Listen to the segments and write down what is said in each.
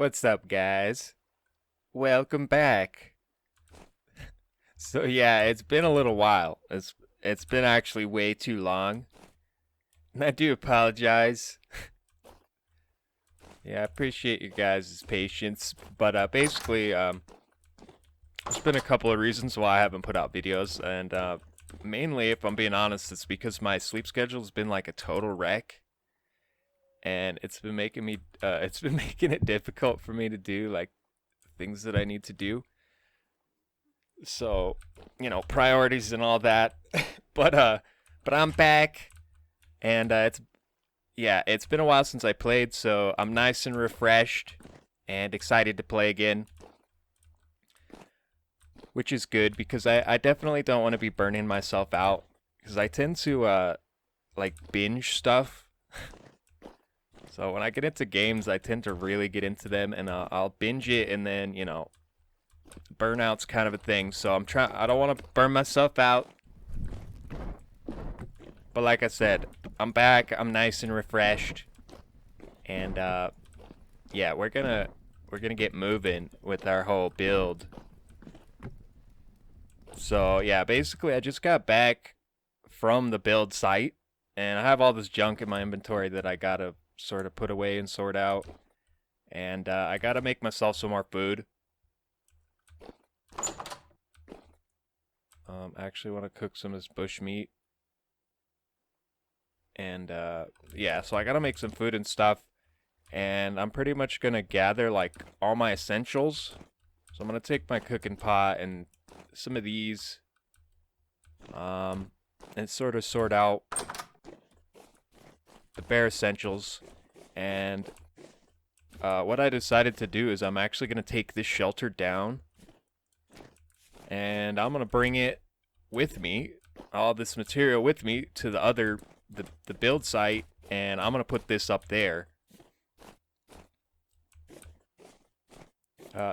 What's up, guys? Welcome back. So yeah, it's been a little while. It's been actually way too long. And I do apologize. Yeah, I appreciate you guys' patience, but basically there's been a couple of reasons why I haven't put out videos, and mainly, if I'm being honest, it's because my sleep schedule's been like a total wreck, and it's been making me it's been making it difficult for me to do like things that I need to do. So, priorities and all that. But I'm back, and it's been a while since I played, so I'm nice and refreshed and excited to play again, which is good because I definitely don't want to be burning myself out because I tend to like binge stuff. So when I get into games, I tend to really get into them, and I'll binge it, and then burnout's kind of a thing. So I don't want to burn myself out. But like I said, I'm back. I'm nice and refreshed, and yeah, we're gonna get moving with our whole build. So yeah, basically, I just got back from the build site, and I have all this junk in my inventory that I gotta sort of put away and sort out, and I gotta make myself some more food. I actually want to cook some of this bush meat. And yeah, so I gotta make some food and stuff, and I'm pretty much gonna gather like all my essentials. So I'm gonna take my cooking pot and some of these, and sort of sort out the bare essentials. And what I decided to do is I'm actually gonna take this shelter down, and I'm gonna bring it with me, all this material with me to the build site, and I'm gonna put this up there.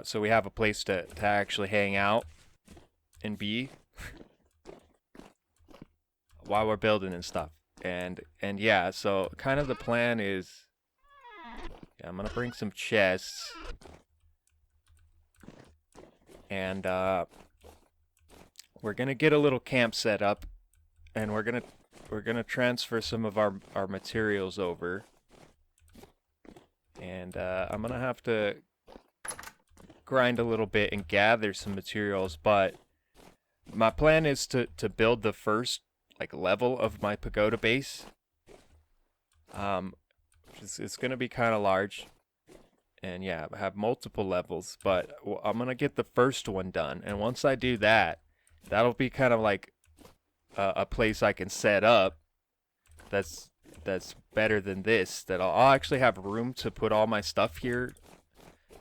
So we have a place to actually hang out and be while we're building and stuff. And yeah, so kind of the plan is, yeah, I'm gonna bring some chests, and we're gonna get a little camp set up, and we're gonna transfer some of our materials over, and I'm gonna have to grind a little bit and gather some materials. But my plan is to build the first like level of my pagoda base. It's gonna be kind of large, and yeah, have multiple levels. But I'm gonna get the first one done, and once I do that, that'll be kind of like a place I can set up that's better than this, that I'll actually have room to put all my stuff here.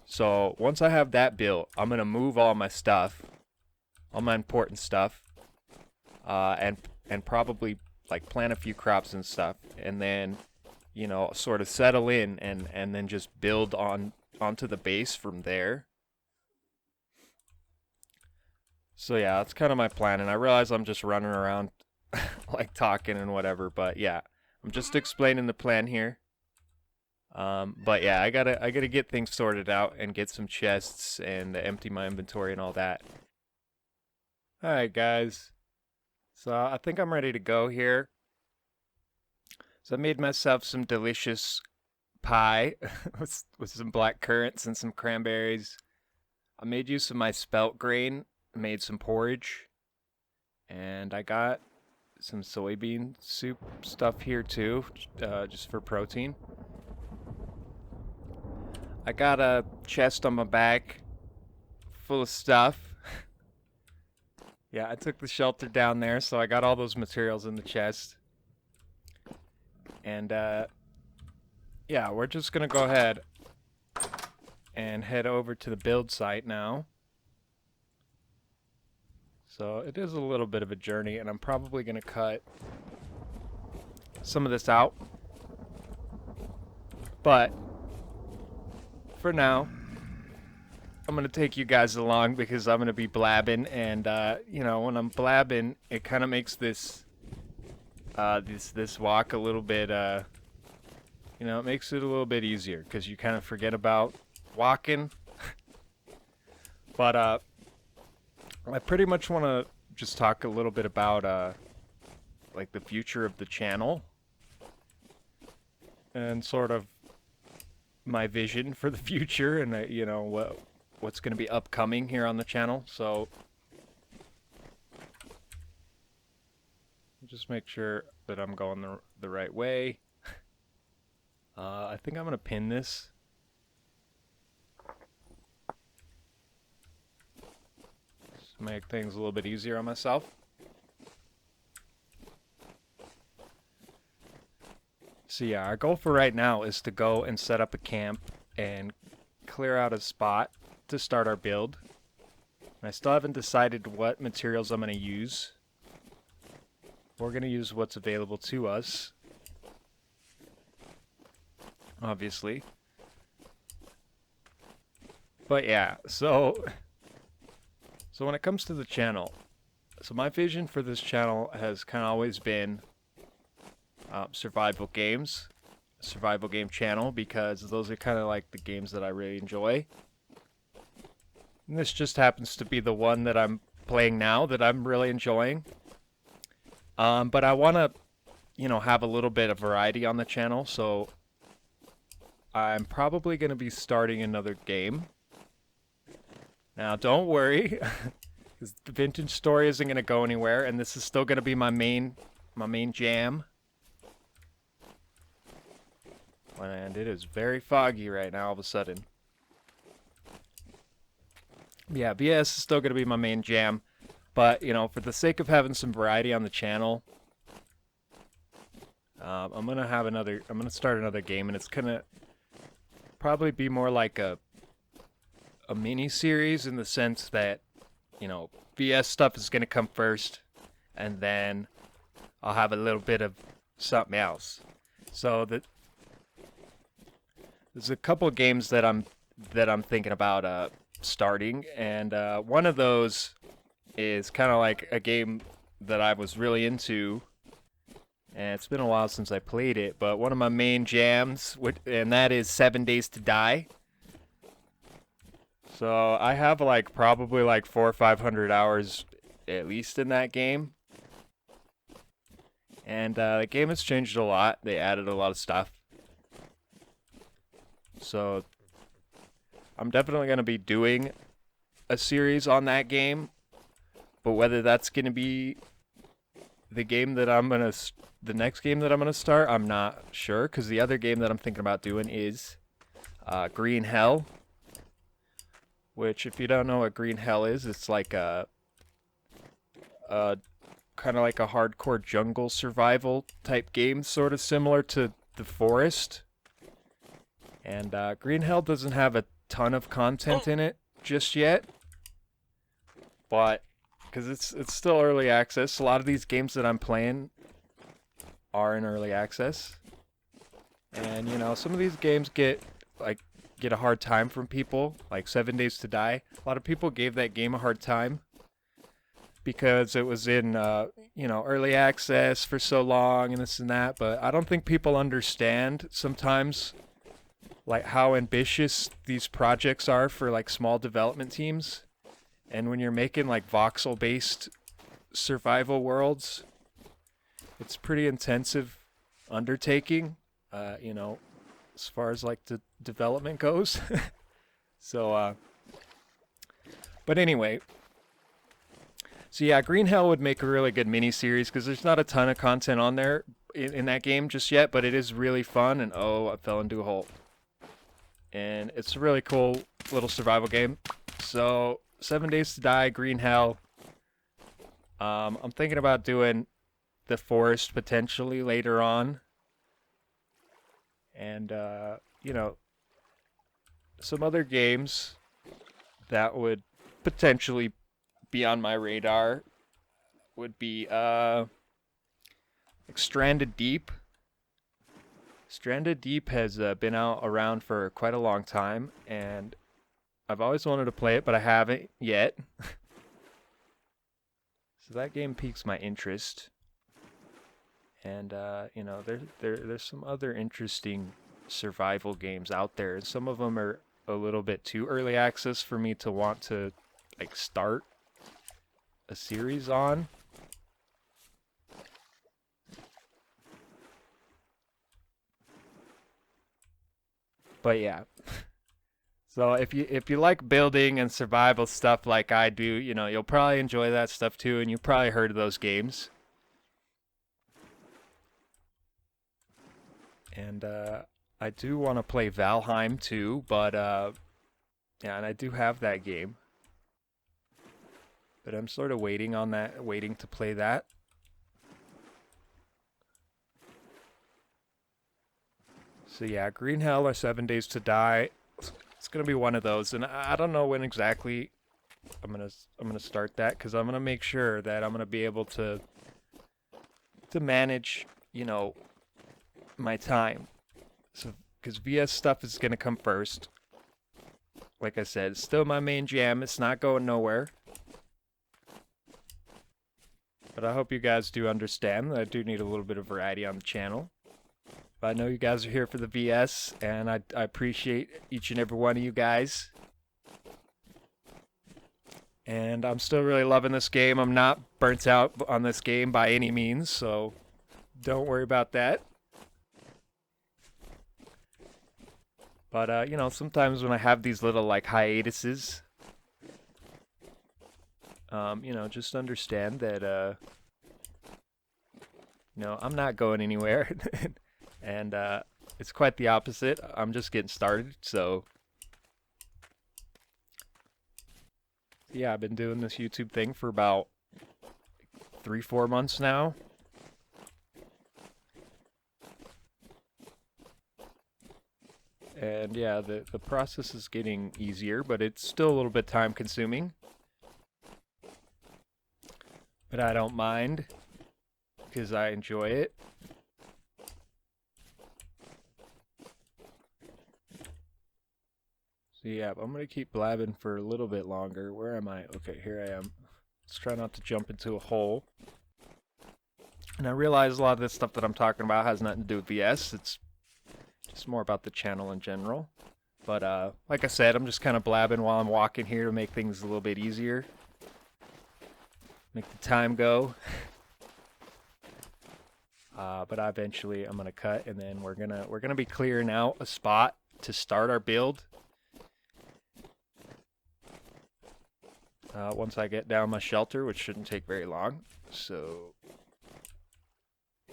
So once I have that built, I'm gonna move all my stuff, all my important stuff, and probably like plant a few crops and stuff, and then sort of settle in, and then just build onto the base from there. So yeah, that's kind of my plan, and I realize I'm just running around like talking and whatever, but yeah, I'm just explaining the plan here. But yeah, I gotta get things sorted out and get some chests and empty my inventory and all that. All right, guys. So I think I'm ready to go here. So I made myself some delicious pie with some black currants and some cranberries. I made use of my spelt grain, made some porridge, and I got some soybean soup stuff here too, just for protein. I got a chest on my back full of stuff. Yeah, I took the shelter down there, so I got all those materials in the chest. And yeah, we're just gonna go ahead and head over to the build site now. So it is a little bit of a journey, and I'm probably gonna cut some of this out. But for now, I'm gonna take you guys along because I'm gonna be blabbing, and when I'm blabbing, it kind of makes this walk a little bit it makes it a little bit easier because you kind of forget about walking. But I pretty much want to just talk a little bit about like the future of the channel and sort of my vision for the future, and you know, what's going to be upcoming here on the channel. So just make sure that I'm going the right way. I think I'm going to pin this. Just make things a little bit easier on myself. So yeah, our goal for right now is to go and set up a camp and clear out a spot to start our build. And I still haven't decided what materials I'm going to use. We're going to use what's available to us, obviously. But yeah, so when it comes to the channel, so my vision for this channel has kind of always been survival games, survival game channel, because those are kind of like the games that I really enjoy. And this just happens to be the one that I'm playing now that I'm really enjoying. But I want to, you know, have a little bit of variety on the channel, so I'm probably going to be starting another game. Now, don't worry, because the vintage story isn't going to go anywhere, and this is still going to be my main jam. And it is very foggy right now all of a sudden. Yeah, VS is still going to be my main jam. But, you know, for the sake of having some variety on the channel, I'm going to start another game, and it's going to probably be more like a mini series, in the sense that, you know, VS stuff is going to come first, and then I'll have a little bit of something else. So there's a couple of games that I'm thinking about starting, and one of those is kind of like a game that I was really into, and it's been a while since I played it, but one of my main jams, and that is 7 Days to Die. So I have like probably like 400 or 500 hours at least in that game, and the game has changed a lot. They added a lot of stuff, so I'm definitely going to be doing a series on that game. But whether that's going to be the game that the next game that I'm gonna start, I'm not sure, because the other game that I'm thinking about doing is Green Hell. Which, if you don't know what Green Hell is, it's like a kind of like a hardcore jungle survival type game, sort of similar to The Forest. And Green Hell doesn't have a ton of content in it just yet, but because it's still early access. A lot of these games that I'm playing are in early access, and you know, some of these games get a hard time from people, like 7 Days to Die. A lot of people gave that game a hard time because it was in you know, early access for so long and this and that, but I don't think people understand sometimes like how ambitious these projects are for like small development teams. And when you're making like voxel based survival worlds, it's pretty intensive undertaking, you know, as far as like the development goes. So but anyway, so yeah, Green Hell would make a really good mini series, because there's not a ton of content on there in that game just yet, but it is really fun. And oh, I fell into a hole. And it's a really cool little survival game. So 7 Days to Die, Green Hell. I'm thinking about doing The Forest potentially later on. And you know, some other games that would potentially be on my radar would be like Stranded Deep. Stranded Deep has been around for quite a long time, and I've always wanted to play it, but I haven't yet. So that game piques my interest. And you know, there's some other interesting survival games out there. Some of them are a little bit too early access for me to want to like start a series on. But yeah. So if you like building and survival stuff like I do, you know, you'll probably enjoy that stuff too, and you've probably heard of those games. And I do want to play Valheim too, but yeah, and I do have that game. But I'm sort of waiting on that, waiting to play that. So yeah, Green Hell or 7 Days to Die. It's gonna be one of those, and I don't know when exactly I'm gonna start that, because I'm gonna make sure that I'm gonna be able to manage, you know, my time. So because VS stuff is gonna come first. Like I said, it's still my main jam. It's not going nowhere. But I hope you guys do understand that I do need a little bit of variety on the channel. But I know you guys are here for the VS, and I appreciate each and every one of you guys. And I'm still really loving this game. I'm not burnt out on this game by any means, so don't worry about that. But, you know, sometimes when I have these little, like, hiatuses, you know, just understand that, you know, I'm not going anywhere. And it's quite the opposite. I'm just getting started, so yeah, I've been doing this YouTube thing for about 3-4 months now. And yeah, the process is getting easier, but it's still a little bit time consuming. But I don't mind, because I enjoy it. So yeah, I'm going to keep blabbing for a little bit longer. Where am I? Okay, here I am. Let's try not to jump into a hole. And I realize a lot of this stuff that I'm talking about has nothing to do with VS. It's just more about the channel in general. But like I said, I'm just kind of blabbing while I'm walking here to make things a little bit easier. Make the time go. But eventually I'm gonna cut, and then we're gonna be clearing out a spot to start our build. Once I get down my shelter, which shouldn't take very long. So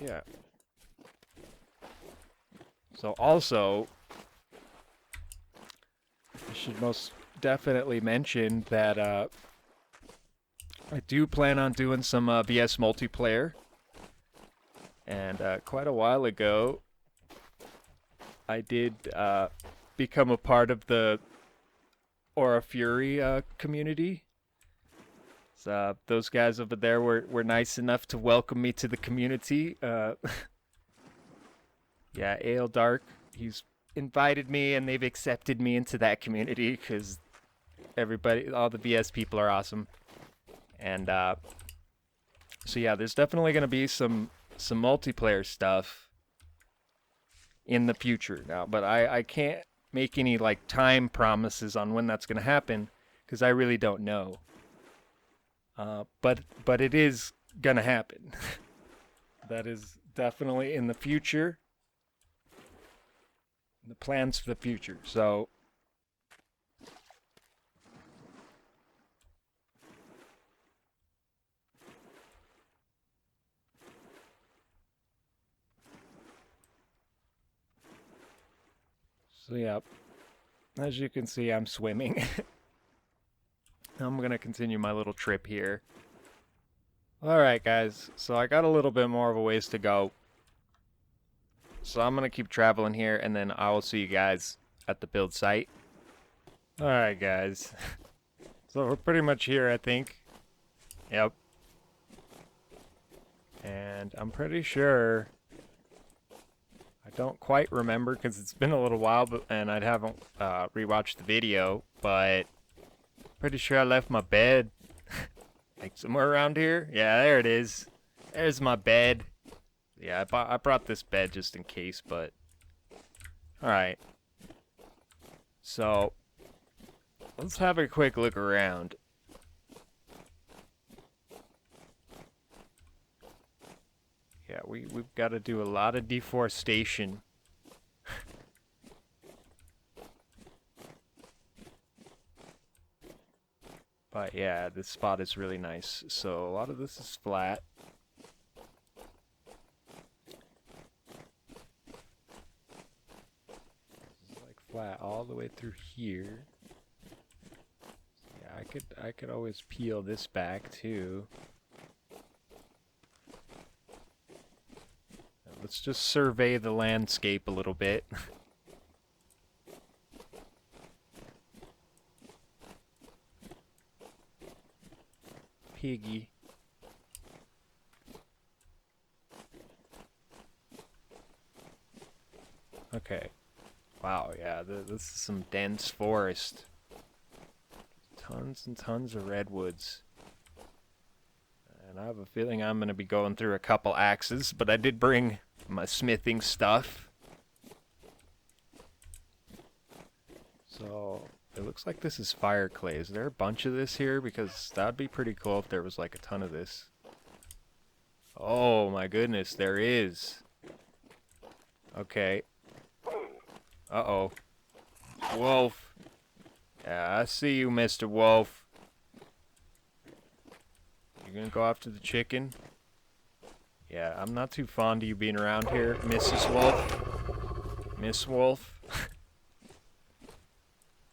yeah. So also, I should most definitely mention that I do plan on doing some VS multiplayer. And quite a while ago, I did become a part of the Aura Fury community. So those guys over there were nice enough to welcome me to the community. Yeah, Ale Dark, he's invited me, and they've accepted me into that community because everybody, all the VS people are awesome. And so yeah, there's definitely going to be some multiplayer stuff in the future now, but I can't make any like time promises on when that's going to happen because I really don't know. But it is going to happen. That is definitely in the future. The plans for the future. So yeah, as you can see, I'm swimming. I'm gonna continue my little trip here. Alright guys, so I got a little bit more of a ways to go. So I'm gonna keep traveling here, and then I will see you guys at the build site. Alright guys, so we're pretty much here, I think. Yep. And I'm pretty sure, I don't quite remember because it's been a little while, and I haven't rewatched the video, but pretty sure I left my bed like somewhere around here. Yeah, there it is. There's my bed. Yeah, I brought this bed just in case, but alright. So let's have a quick look around. Yeah, we've got to do a lot of deforestation. But yeah, this spot is really nice. So a lot of this is flat. It's like flat all the way through here. Yeah, I could always peel this back too. Let's just survey the landscape a little bit. Piggy. Okay. Wow, yeah, this is some dense forest. Tons and tons of redwoods. And I have a feeling I'm going to be going through a couple axes, but I did bring my smithing stuff. So, it looks like this is fire clay. Is there a bunch of this here? Because that would be pretty cool if there was like a ton of this. Oh my goodness, there is. Okay. Uh-oh. Wolf. Yeah, I see you, Mr. Wolf. You gonna go after the chicken? Yeah, I'm not too fond of you being around here, Mrs. Wolf. Miss Wolf.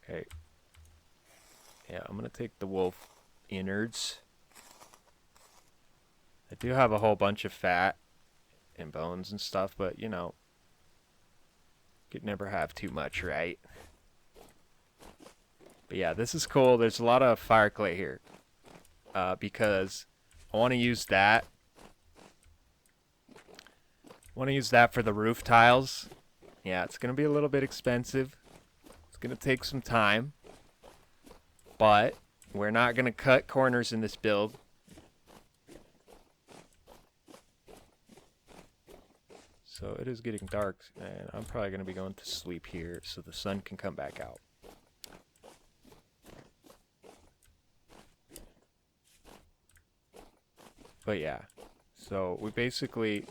Okay. Yeah, I'm gonna take the wolf innards. I do have a whole bunch of fat and bones and stuff, but you know, could never have too much, right? But yeah, this is cool. There's a lot of fire clay here. Because I want to use that. For the roof tiles. Yeah, it's going to be a little bit expensive. It's going to take some time. But we're not going to cut corners in this build. So it is getting dark, and I'm probably going to be going to sleep here so the sun can come back out. But yeah, so we basically,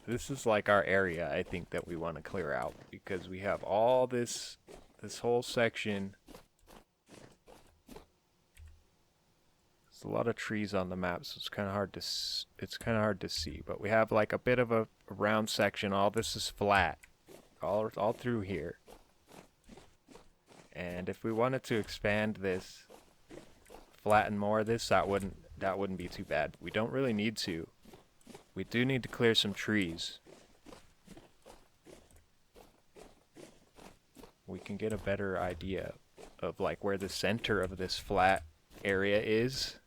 this is like our area, I think, that we want to clear out, because we have all this whole section. There's a lot of trees on the map, so it's kind of hard to see, but we have like a bit of a round section. All this is flat, all through here. And if we wanted to expand this, flatten more of this, that wouldn't be too bad. We don't really need to. We do need to clear some trees. We can get a better idea of like where the center of this flat area is.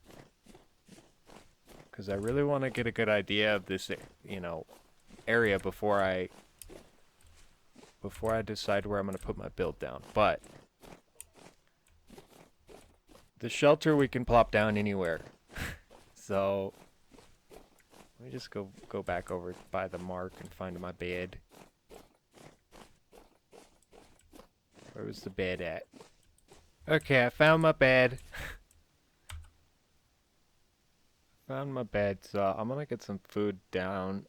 Because I really want to get a good idea of this, you know, area before I decide where I'm going to put my build down. But the shelter we can plop down anywhere. So let me just go back over by the mark and find my bed. Where was the bed at? Okay, I found my bed. Found my bed, so I'm gonna get some food down.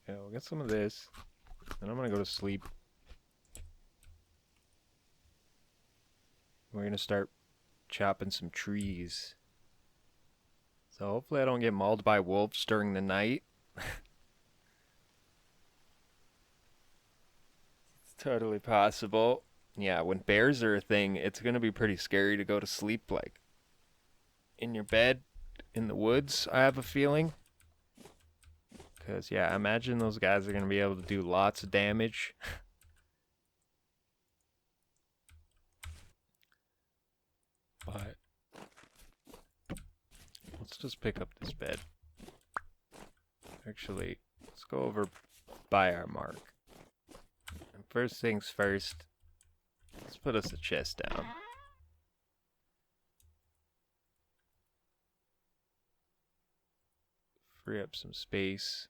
Yeah, we'll get some of this. Then I'm gonna go to sleep. We're gonna start chopping some trees. So hopefully I don't get mauled by wolves during the night. It's totally possible. Yeah, when bears are a thing, it's gonna be pretty scary to go to sleep like in your bed in the woods, I have a feeling. Because, yeah, I imagine those guys are going to be able to do lots of damage. But let's just pick up this bed. Actually, let's go over by our mark. And first things first, let's put us a chest down. free up some space.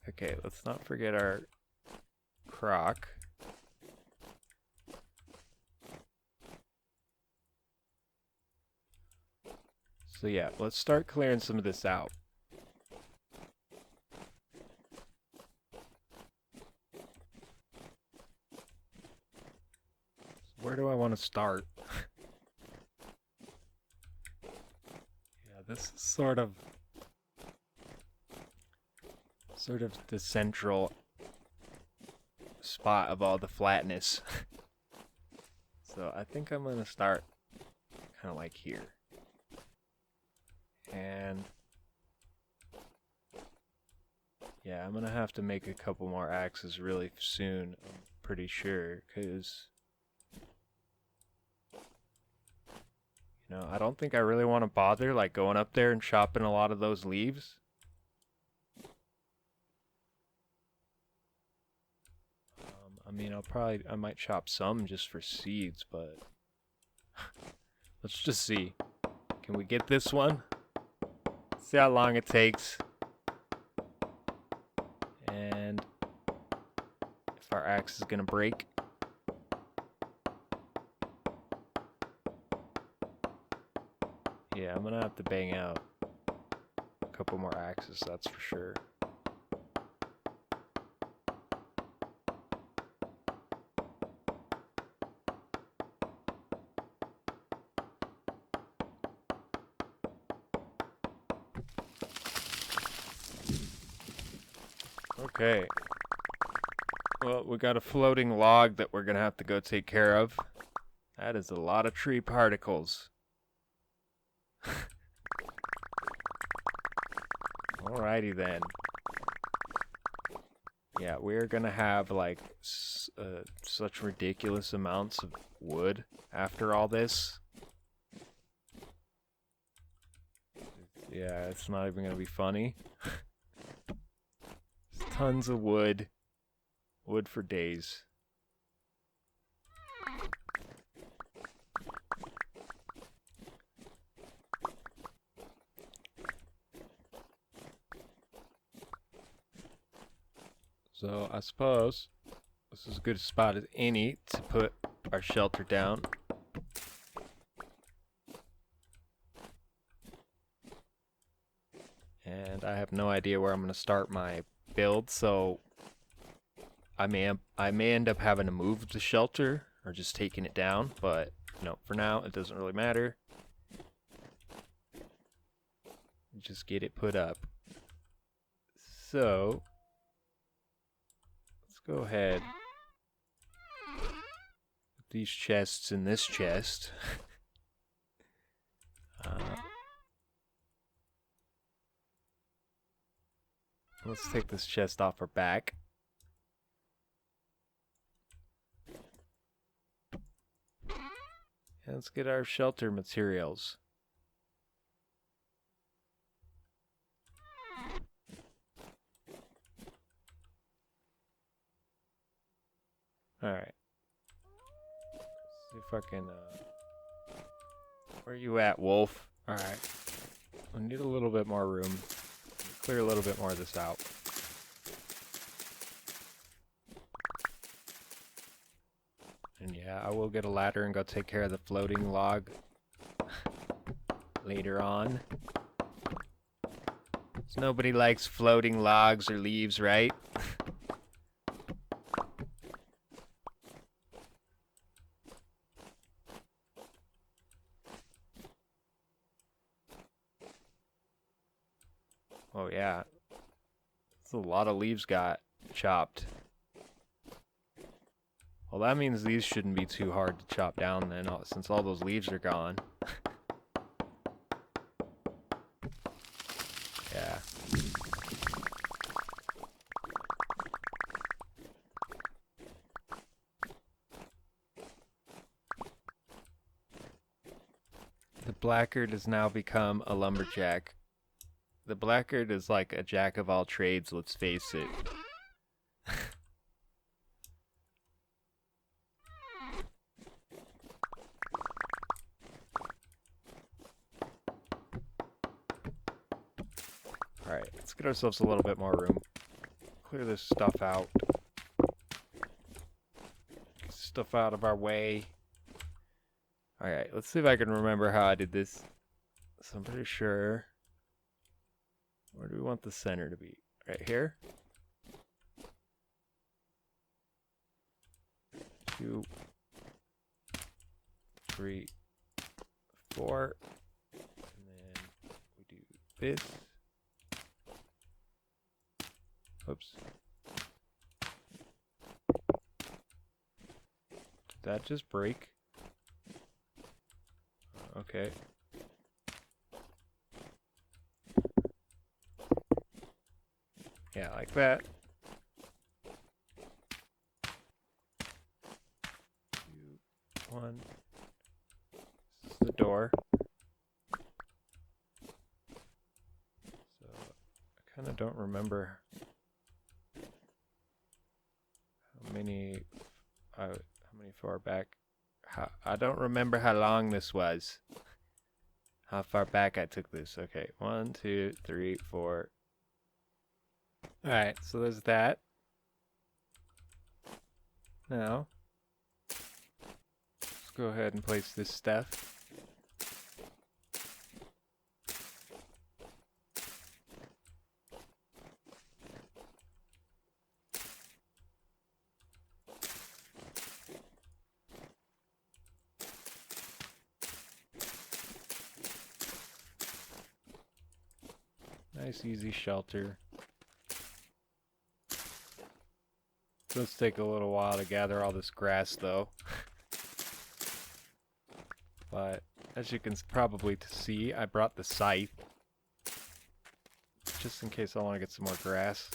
Okay, let's not forget our crock. So yeah, let's start clearing some of this out. Where do I want to start? Yeah, this is sort of the central spot of all the flatness. So I think I'm gonna start kind of like here. And yeah, I'm gonna have to make a couple more axes really soon, I'm pretty sure, because you know, I don't think I really want to bother like going up there and chopping a lot of those leaves. I mean, I might chop some just for seeds, but let's just see. Can we get this one? See how long it takes. And if our axe is gonna break. Yeah, I'm gonna have to bang out a couple more axes, that's for sure. Okay. Well, we got a floating log that we're gonna have to go take care of. That is a lot of tree particles. Alrighty then. Yeah, we're gonna have like such ridiculous amounts of wood after all this. Yeah, it's not even gonna be funny. Tons of wood. Wood for days. So I suppose this is as good a spot as any to put our shelter down. And I have no idea where I'm going to start my build, so I may end up having to move the shelter or just taking it down, but no, for now it doesn't really matter. Just get it put up. So let's go ahead. Put these chests in this chest. Let's take this chest off our back. And let's get our shelter materials. Alright. See if I can, where are you at, wolf? Alright. I need a little bit more room. Clear a little bit more of this out. And yeah, I will get a ladder and go take care of the floating log later on. 'Cause nobody likes floating logs or leaves, right? Oh yeah. That's a lot of leaves got chopped. Well, that means these shouldn't be too hard to chop down then, since all those leaves are gone. Yeah. Blackguard has now become a lumberjack. The Blackguard is like a jack of all trades, let's face it. Alright, let's get ourselves a little bit more room. Clear this stuff out. Get stuff out of our way. Alright, let's see if I can remember how I did this. So I'm pretty sure... Where do we want the center to be? Right here? 2, 3, 4. And then we do this. Oops. Did that just break? Okay. Yeah, like that. 2, 1. This is the door. So I kind of don't remember how many far back. I don't remember how long this was. How far back I took this. Okay, 1, 2, 3, 4. Alright, so there's that. Now, let's go ahead and place this stuff. Nice, easy shelter. Does take a little while to gather all this grass, though. But as you can probably see, I brought the scythe just in case I want to get some more grass.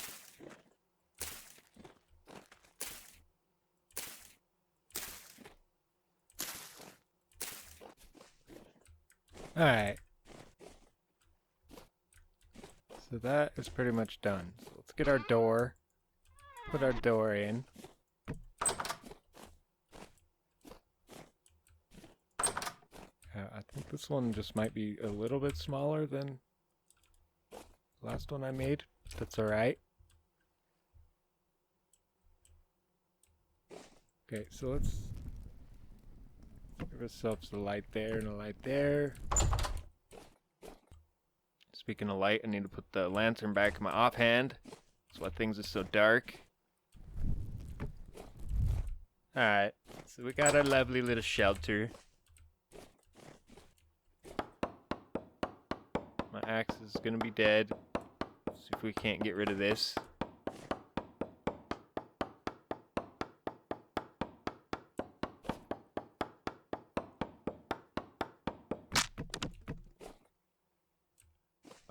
All right. So that is pretty much done. So let's get our door. Put our door in. I think this one just might be a little bit smaller than the last one I made. That's alright. Okay, so let's give ourselves a light there and a light there. Speaking of light, I need to put the lantern back in my offhand. That's why things are so dark. Alright, so we got our lovely little shelter. My axe is gonna be dead. See if we can't get rid of this.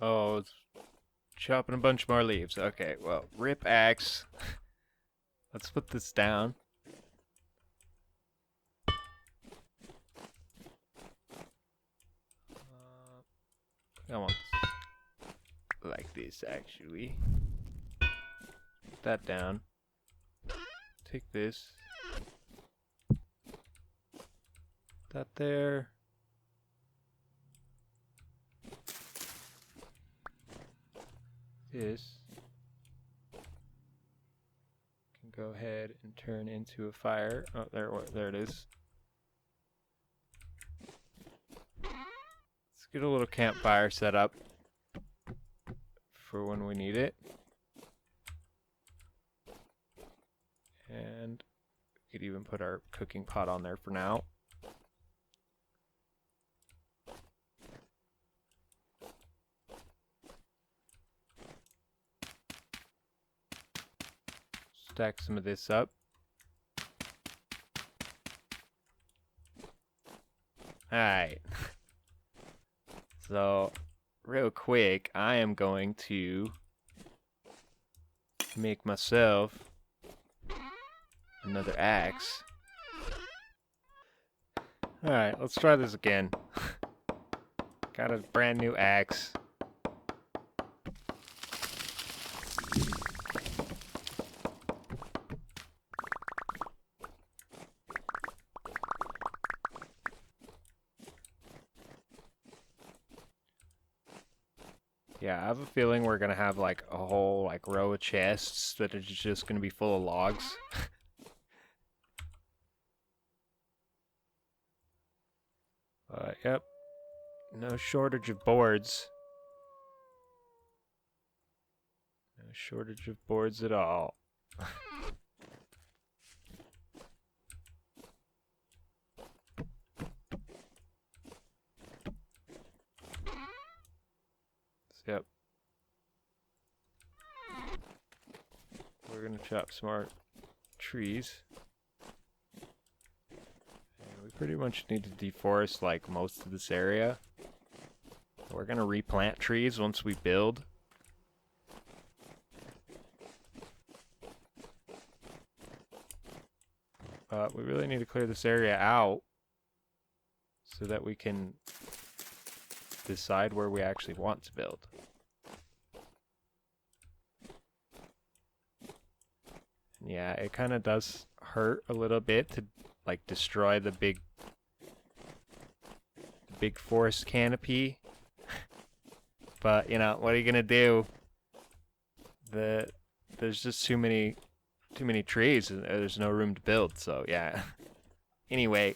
Oh, it's chopping a bunch more leaves. Okay, well, rip axe. Let's put this down. I want like this, actually. Put that down. Take this. Put that there. This can go ahead and turn into a fire. Oh, there it is. Let's get a little campfire set up for when we need it. And we could even put our cooking pot on there for now. Stack some of this up. Alright. So, real quick, I am going to make myself another axe. Alright, let's try this again. Got a brand new axe. Yeah, I have a feeling we're gonna have like a whole like row of chests that are just gonna be full of logs. Yep. No shortage of boards. No shortage of boards at all. Yep. We're gonna chop some more trees. And we pretty much need to deforest like most of this area. We're gonna replant trees once we build. But we really need to clear this area out so that we can decide where we actually want to build. Yeah, it kind of does hurt a little bit to like destroy the big forest canopy. But, you know, what are you gonna do? There's just too many trees and there's no room to build, so yeah. Anyway,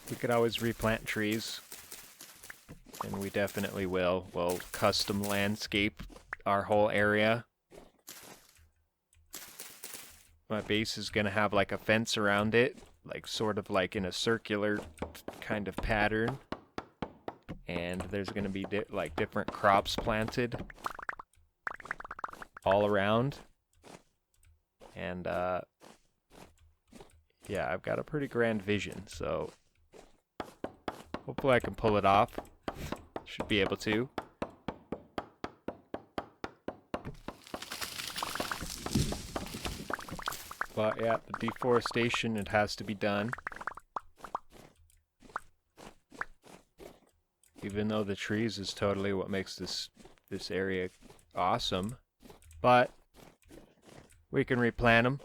we could always replant trees, and we definitely will. We'll custom landscape our whole area. My base is gonna have like a fence around it, like sort of like in a circular kind of pattern. And there's gonna be like different crops planted all around. And yeah, I've got a pretty grand vision, so hopefully I can pull it off. Should be able to. But yeah, the deforestation, it has to be done. Even though the trees is totally what makes this area awesome. But we can replant them,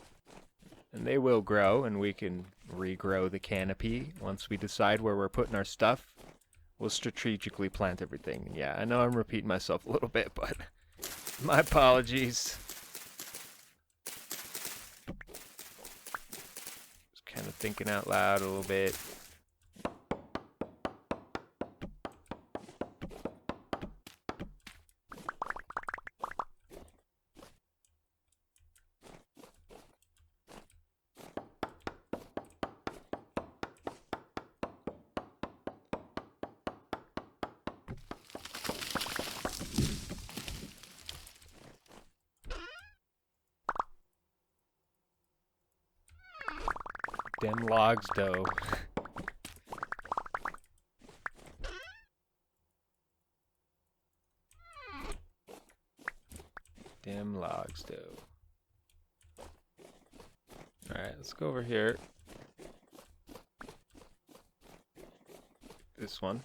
and they will grow, and we can regrow the canopy once we decide where we're putting our stuff. We'll strategically plant everything. Yeah, I know I'm repeating myself a little bit, but my apologies. Just kind of thinking out loud a little bit. Dem logs, though. Dem logs, though. Alright, let's go over here. This one.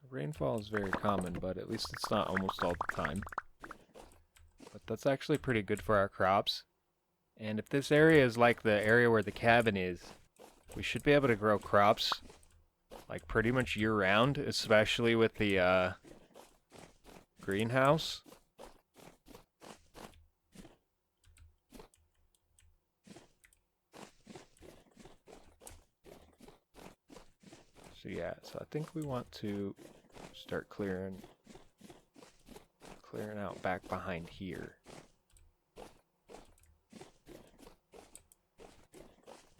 Rainfall is very common, but at least it's not almost all the time. But that's actually pretty good for our crops. And if this area is like the area where the cabin is, we should be able to grow crops like pretty much year-round, especially with the greenhouse. So yeah, so I think we want to start clearing out back behind here.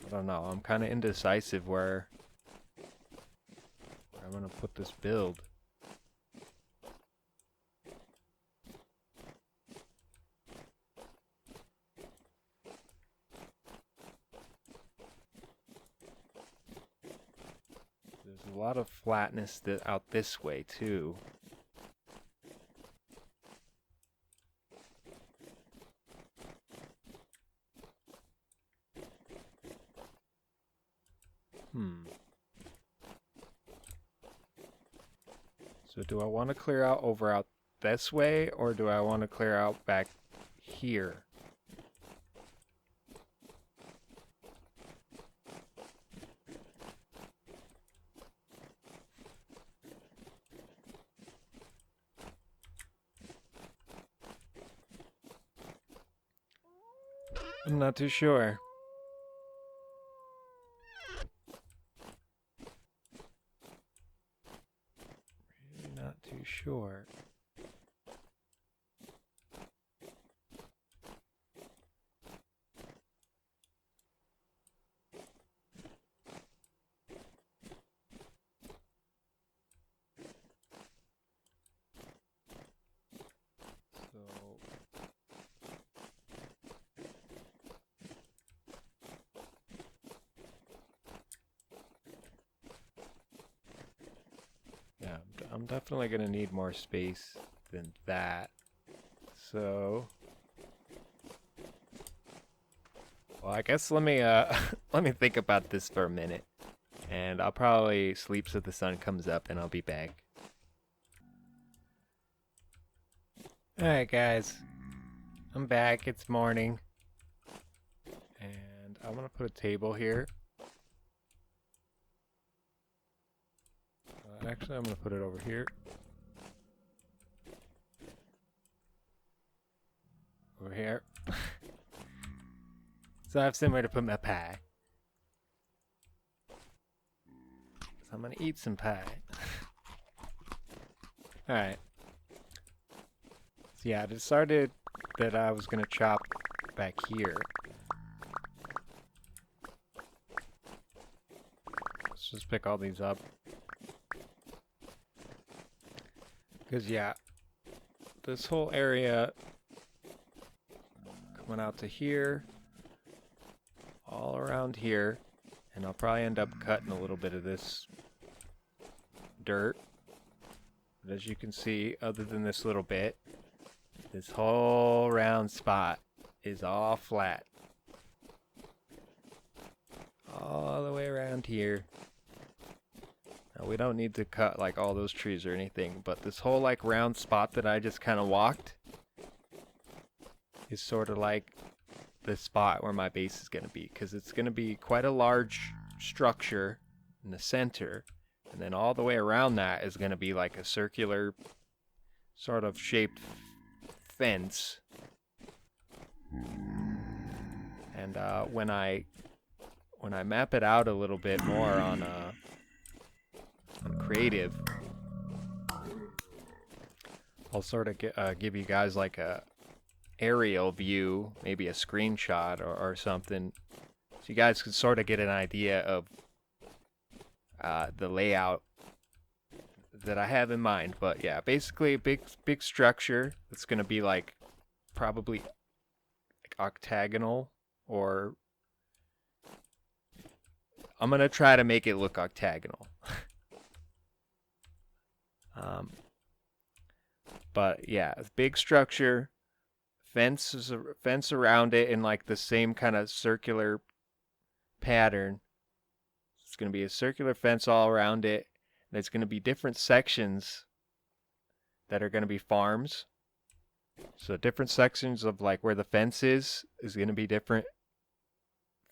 I don't know, I'm kind of indecisive where I'm gonna put this build. There's a lot of flatness out this way too. So do I want to clear out out this way, or do I want to clear out back here? I'm not too sure. Really not too sure. Yeah, I'm definitely gonna need more space than that. So, well, I guess let me let me think about this for a minute, and I'll probably sleep so the sun comes up, and I'll be back. All right, guys, I'm back. It's morning, and I'm gonna put a table here. Actually, I'm gonna put it over here. Over here. So I have somewhere to put my pie. So I'm gonna eat some pie. Alright. So yeah, I decided that I was gonna chop back here. Let's just pick all these up. Because yeah, this whole area coming out to here, all around here, and I'll probably end up cutting a little bit of this dirt. But as you can see, other than this little bit, this whole round spot is all flat. All the way around here. Now, we don't need to cut like all those trees or anything, but this whole like round spot that I just kind of walked is sort of like the spot where my base is going to be, because it's going to be quite a large structure in the center, and then all the way around that is going to be like a circular sort of shaped fence. And when I map it out a little bit more on creative, I'll sort of give you guys like a aerial view, maybe a screenshot or something, so you guys can sort of get an idea of the layout that I have in mind. But yeah, basically a big structure that's gonna be like probably like octagonal, or I'm gonna try to make it look octagonal. But yeah, big structure, fence around it in like the same kind of circular pattern. It's going to be a circular fence all around it. There's going to be different sections that are going to be farms. So different sections of like where the fence is going to be different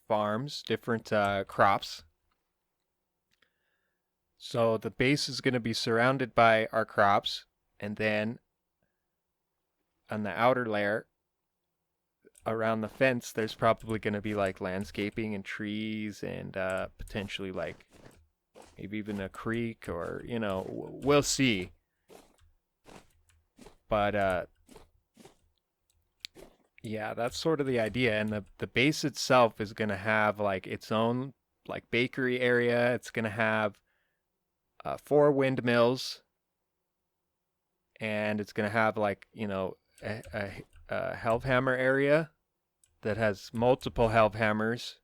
farms, different crops. So the base is going to be surrounded by our crops, and then on the outer layer around the fence, there's probably going to be like landscaping and trees, and potentially like maybe even a creek, or you know, we'll see. But yeah, that's sort of the idea. And the base itself is going to have like its own like bakery area. It's going to have 4 windmills, and it's going to have like, you know, a Hellhammer area that has multiple Hellhammers.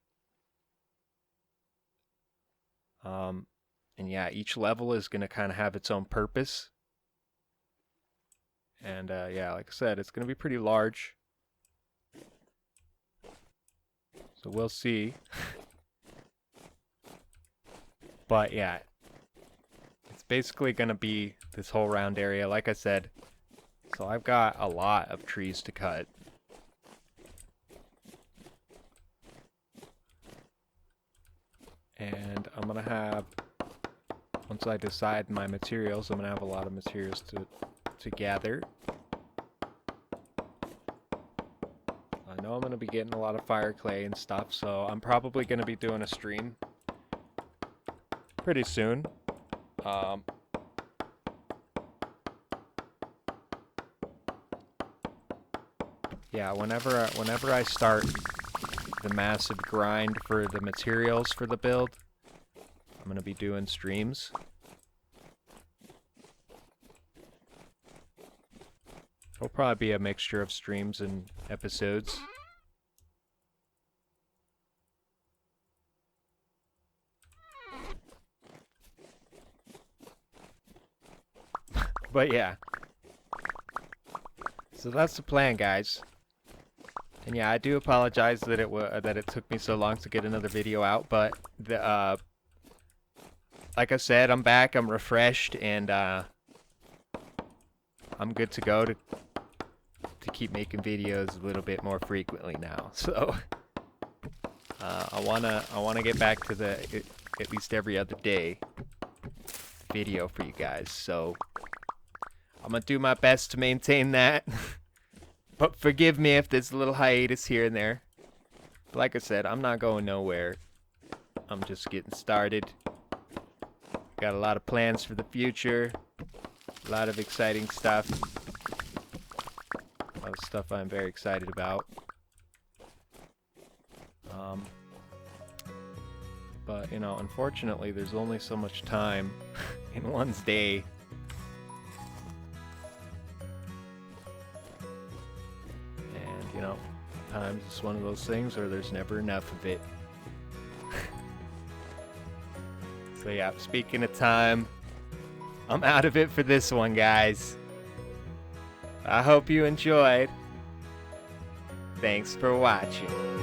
And yeah, each level is going to kind of have its own purpose. And yeah, like I said, it's going to be pretty large. So we'll see. But yeah, it's basically going to be this whole round area, like I said. So I've got a lot of trees to cut. And I'm going to have, once I decide my materials, I'm going to have a lot of materials to gather. I know I'm going to be getting a lot of fire clay and stuff, so I'm probably going to be doing a stream pretty soon. Yeah, whenever I start the massive grind for the materials for the build, I'm going to be doing streams. It'll probably be a mixture of streams and episodes. But yeah. So that's the plan, guys. And yeah, I do apologize that it took me so long to get another video out, but like I said, I'm back, I'm refreshed, and I'm good to go to keep making videos a little bit more frequently now. So I wanna get back to the at least every other day video for you guys. So I'm gonna do my best to maintain that. But forgive me if there's a little hiatus here and there. Like I said, I'm not going nowhere. I'm just getting started. Got a lot of plans for the future. A lot of exciting stuff. A lot of stuff I'm very excited about. But, you know, unfortunately, there's only so much time in one's day. You know, times it's one of those things where there's never enough of it. So yeah, speaking of time, I'm out of it for this one, guys. I hope you enjoyed. Thanks for watching.